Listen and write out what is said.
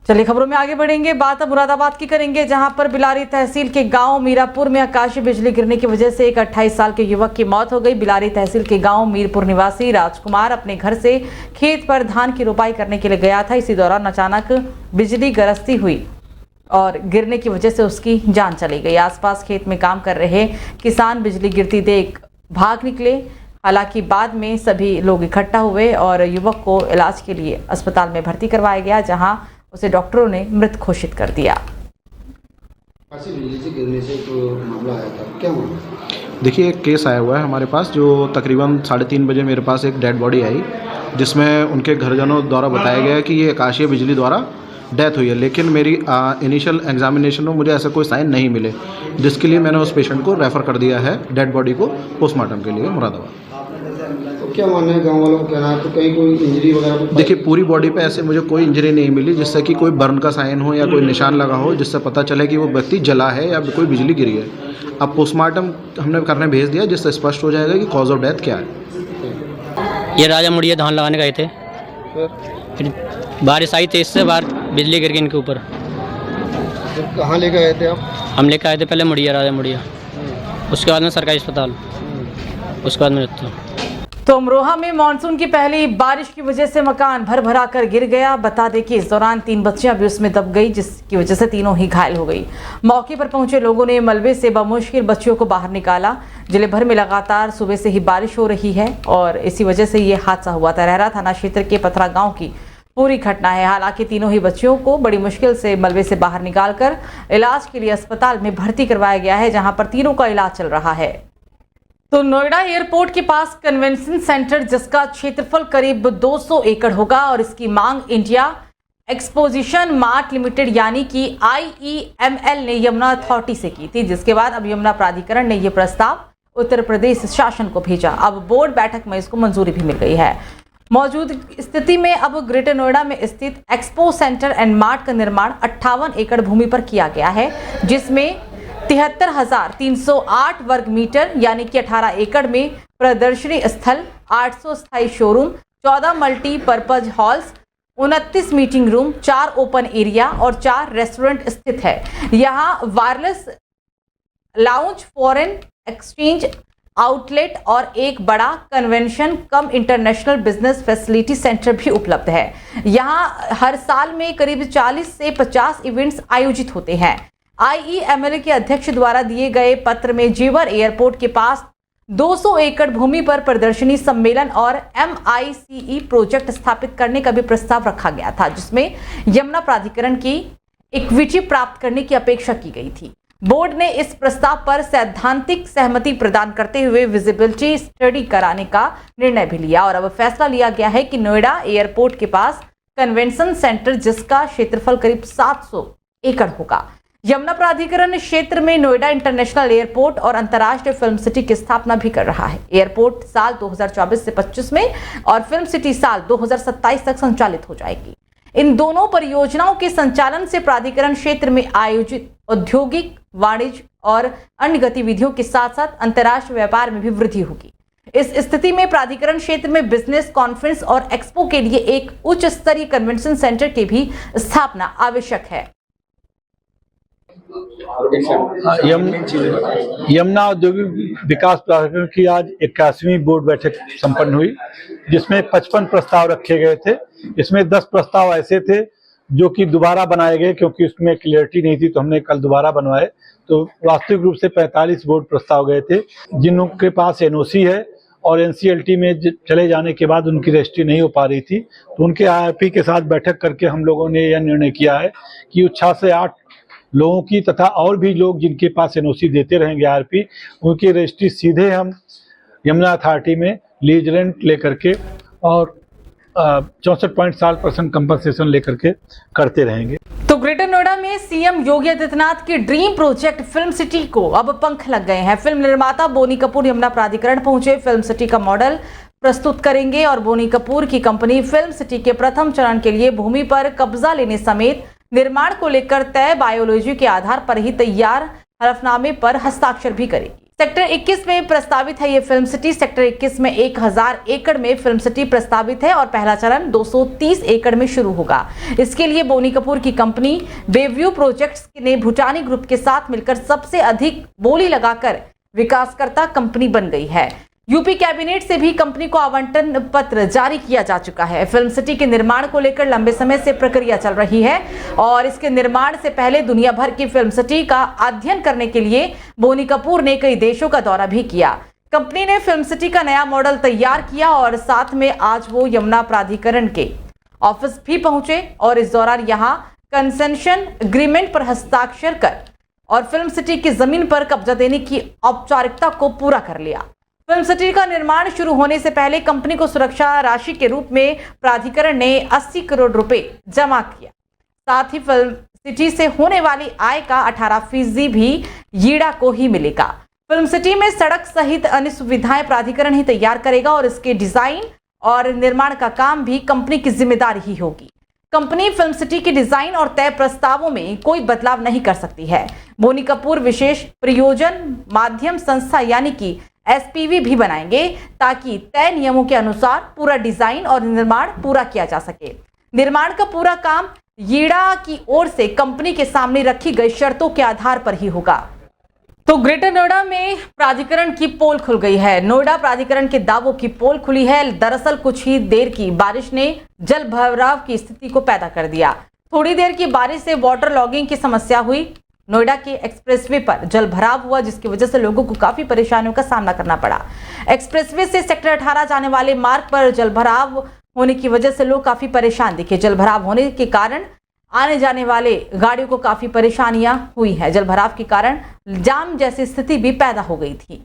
चलिए खबरों में आगे बढ़ेंगे। बात अब मुरादाबाद की करेंगे, जहां पर बिलारी तहसील के गांव मीरापुर में आकाशीय बिजली गिरने की वजह से एक 28 साल के युवक की मौत हो गई। बिलारी तहसील के गांव मीरपुर निवासी राजकुमार अपने घर से खेत पर धान की रोपाई करने के लिए गया था। इसी दौरान अचानक बिजली गरजती हुई और गिरने की वजह से उसकी जान चली गई। आसपास खेत में काम कर रहे किसान बिजली गिरती देख भाग निकले। हालांकि बाद में सभी लोग इकट्ठा हुए और युवक को इलाज के लिए अस्पताल में भर्ती करवाया गया, जहां उसे डॉक्टरों ने मृत घोषित कर दिया। बिजली से गिरने से तो मामला आया था, क्या मामला? देखिए, एक केस आया हुआ है हमारे पास, जो तकरीबन 3:30 बजे मेरे पास एक डेड बॉडी आई, जिसमें उनके घरजनों द्वारा बताया गया है कि ये आकाशीय बिजली द्वारा डेथ हुई है। लेकिन मेरी इनिशियल एग्जामिनेशन में मुझे ऐसा कोई साइन नहीं मिले, जिसके लिए मैंने उस पेशेंट को रेफ़र कर दिया है डेड बॉडी को पोस्टमार्टम के लिए मुरादाबाद। तो क्या मानना है गांव वालों को, कहना है तो कहीं कोई इंजरी वगैरह? देखिए, पूरी बॉडी पे ऐसे मुझे कोई इंजरी नहीं मिली जिससे कि कोई बर्न का साइन हो या कोई निशान लगा हो जिससे पता चले कि वो व्यक्ति जला है या कोई बिजली गिरी है। अब पोस्टमार्टम हमने करने भेज दिया, जिससे स्पष्ट हो जाएगा कि कॉज ऑफ डेथ क्या है। ये राजा मुड़िया धान लगाने गए थे, फिर बारिश आई तेज से, बाहर बिजली गिर गई इनके ऊपर। फिर कहाँ लेकर आए थे आप? हम लेकर आए थे पहले मुड़िया, राजा मुड़िया, उसके बाद में सरकारी अस्पताल, उसके बाद में मृत्यु। तो अमरोहा में मानसून की पहली बारिश की वजह से मकान भर भरा कर गिर गया। बता दें कि इस दौरान 3 बच्चियां भी उसमें दब गई, जिसकी वजह से तीनों ही घायल हो गई। मौके पर पहुंचे लोगों ने मलबे से बमुश्किल बच्चियों को बाहर निकाला। जिले भर में लगातार सुबह से ही बारिश हो रही है और इसी वजह से ये हादसा हुआ। तरहरा थाना क्षेत्र के पथरा गाँव की पूरी घटना है। हालांकि तीनों ही बच्चियों को बड़ी मुश्किल से मलबे से बाहर निकालकर इलाज के लिए अस्पताल में भर्ती करवाया गया है, जहां पर तीनों का इलाज चल रहा है। तो नोएडा एयरपोर्ट के पास कन्वेंशन सेंटर, जिसका क्षेत्रफल करीब 200 एकड़ होगा और इसकी मांग इंडिया एक्सपोजिशन मार्ट लिमिटेड यानी कि IEML ने यमुना अथॉरिटी से की थी, जिसके बाद अब यमुना प्राधिकरण ने यह प्रस्ताव उत्तर प्रदेश शासन को भेजा। अब बोर्ड बैठक में इसको मंजूरी भी मिल गई है। मौजूद स्थिति में अब ग्रेटर नोएडा में स्थित एक्सपो सेंटर एंड मार्ट का निर्माण 58 एकड़ भूमि पर किया गया है, जिसमें 73,308 वर्ग मीटर यानी कि 18 एकड़ में प्रदर्शनी स्थल, 800 स्थायी showroom, 14 multipurpose halls, 29 meeting room, 4 open area और 4 रेस्टोरेंट स्थित है। यहां wireless lounge, foreign exchange outlet और एक बड़ा कन्वेंशन कम इंटरनेशनल बिजनेस फैसिलिटी सेंटर भी उपलब्ध है। यहां हर साल में करीब 40 से 50 इवेंट्स आयोजित होते हैं। IEML के अध्यक्ष द्वारा दिए गए पत्र में जेवर एयरपोर्ट के पास 200 एकड़ भूमि पर प्रदर्शनी, सम्मेलन और MICE प्रोजेक्ट स्थापित करने का भी प्रस्ताव रखा गया था, जिसमें यमुना प्राधिकरण की इक्विटी प्राप्त करने की अपेक्षा की गई थी। बोर्ड ने इस प्रस्ताव पर सैद्धांतिक सहमति प्रदान करते हुए विजिबिलिटी स्टडी कराने का निर्णय भी लिया और अब फैसला लिया गया है कि नोएडा एयरपोर्ट के पास कन्वेंशन सेंटर, जिसका क्षेत्रफल करीब 700 एकड़ होगा। यमुना प्राधिकरण क्षेत्र में नोएडा इंटरनेशनल एयरपोर्ट और अंतर्राष्ट्रीय फिल्म सिटी की स्थापना भी कर रहा है। एयरपोर्ट साल 2024 से 25 में और फिल्म सिटी साल 2027 तक संचालित हो जाएगी। इन दोनों परियोजनाओं के संचालन से प्राधिकरण क्षेत्र में आयोजित औद्योगिक, वाणिज्य और अन्य गतिविधियों के साथ साथ अंतर्राष्ट्रीय व्यापार में भी वृद्धि होगी। इस स्थिति में प्राधिकरण क्षेत्र में बिजनेस, कॉन्फ्रेंस और एक्सपो के लिए एक उच्च स्तरीय कन्वेंशन सेंटर की भी स्थापना आवश्यक है। यमुना औद्योगिक विकास प्राधिकरण की आज 81वीं बोर्ड बैठक संपन्न हुई, जिसमें 55 प्रस्ताव रखे गए थे। इसमें 10 प्रस्ताव ऐसे थे जो कि दोबारा बनाए गए, क्योंकि उसमें क्लियरिटी नहीं थी तो हमने कल दोबारा बनवाए। तो वास्तविक रूप से 45 बोर्ड प्रस्ताव गए थे, जिनके पास NOC है और NCLT में चले जाने के बाद उनकी रजिस्ट्री नहीं हो पा रही थी। तो उनके IRP के साथ बैठक करके हम लोगों ने यह निर्णय किया है कि 6 से 8 लोगों की तथा और भी लोग जिनके पास NOC देते रहेंगे IRP, उनकी रजिस्ट्री सीधे हम यमुना अथॉरिटी में लीज रेंट लेकर के और 64.7% कंपनसेशन लेकर के करते रहेंगे। तो ग्रेटर नोएडा में CM योगी आदित्यनाथ के ड्रीम प्रोजेक्ट फिल्म सिटी को अब पंख लग गए हैं। फिल्म निर्माता बोनी कपूर यमुना प्राधिकरण पहुंचे, फिल्म सिटी का मॉडल प्रस्तुत करेंगे और बोनी कपूर की कंपनी फिल्म सिटी के प्रथम चरण के लिए भूमि पर कब्जा लेने समेत निर्माण को लेकर तय बायोलॉजी के आधार पर ही तैयार हलफनामे पर हस्ताक्षर भी करेगी। सेक्टर 21 में प्रस्तावित है ये फिल्म सिटी। सेक्टर 21 में 1000 एकड़ में फिल्म सिटी प्रस्तावित है और पहला चरण 230 एकड़ में शुरू होगा। इसके लिए बोनी कपूर की कंपनी बेव्यू प्रोजेक्ट्स ने भूटानी ग्रुप के साथ मिलकर सबसे अधिक बोली लगाकर विकासकर्ता कंपनी बन गई है। यूपी कैबिनेट से भी कंपनी को आवंटन पत्र जारी किया जा चुका है। फिल्म सिटी के निर्माण को लेकर लंबे समय से प्रक्रिया चल रही है और इसके निर्माण से पहले दुनिया भर की फिल्म सिटी का अध्ययन करने के लिए बोनी कपूर ने कई देशों का दौरा भी किया। कंपनी ने फिल्म सिटी का नया मॉडल तैयार किया और साथ में आज वो यमुना प्राधिकरण के ऑफिस भी पहुंचे और इस दौरान यहाँ कंसेशन एग्रीमेंट पर हस्ताक्षर कर और फिल्म सिटी की जमीन पर कब्जा देने की औपचारिकता को पूरा कर लिया। फिल्म सिटी का निर्माण शुरू होने से पहले कंपनी को सुरक्षा राशि के रूप में प्राधिकरण ने 80 करोड़ रुपए जमा किया। साथ ही फिल्म सिटी से होने वाली आय का 18% भी यीड़ा को ही मिलेगा। फिल्म सिटी में सड़क सहित अन्य सुविधाएं प्राधिकरण ही तैयार करेगा और इसके डिजाइन और निर्माण का काम भी कंपनी की जिम्मेदारी ही होगी। कंपनी फिल्म सिटी के डिजाइन और तय प्रस्तावों में कोई बदलाव नहीं कर सकती है। बोनी कपूर विशेष प्रयोजन माध्यम संस्था यानी कि SPV भी बनाएंगे ताकि तय नियमों के अनुसार पूरा डिजाइन और निर्माण पूरा किया जा सके। निर्माण का पूरा काम यीड़ा की ओर से कंपनी के सामने रखी गई शर्तों के आधार पर ही होगा। तो ग्रेटर नोएडा में प्राधिकरण की पोल खुल गई है। नोएडा प्राधिकरण के दावों की पोल खुली है। दरअसल कुछ ही देर की बारिश ने जल भराव की स्थिति को पैदा कर दिया। थोड़ी देर की बारिश से वाटर लॉगिंग की समस्या हुई। नोएडा के एक्सप्रेसवे पर जल भराव हुआ जिसकी वजह से लोगों को काफी परेशानियों का सामना करना पड़ा। एक्सप्रेसवे से सेक्टर 18 जाने वाले मार्ग पर जल भराव होने की वजह से लोग काफी परेशान दिखे। जल भराव होने के कारण आने जाने वाले गाड़ियों को काफी परेशानियां हुई हैं। जल भराव के कारण जाम जैसी स्थिति भी पैदा हो गई थी।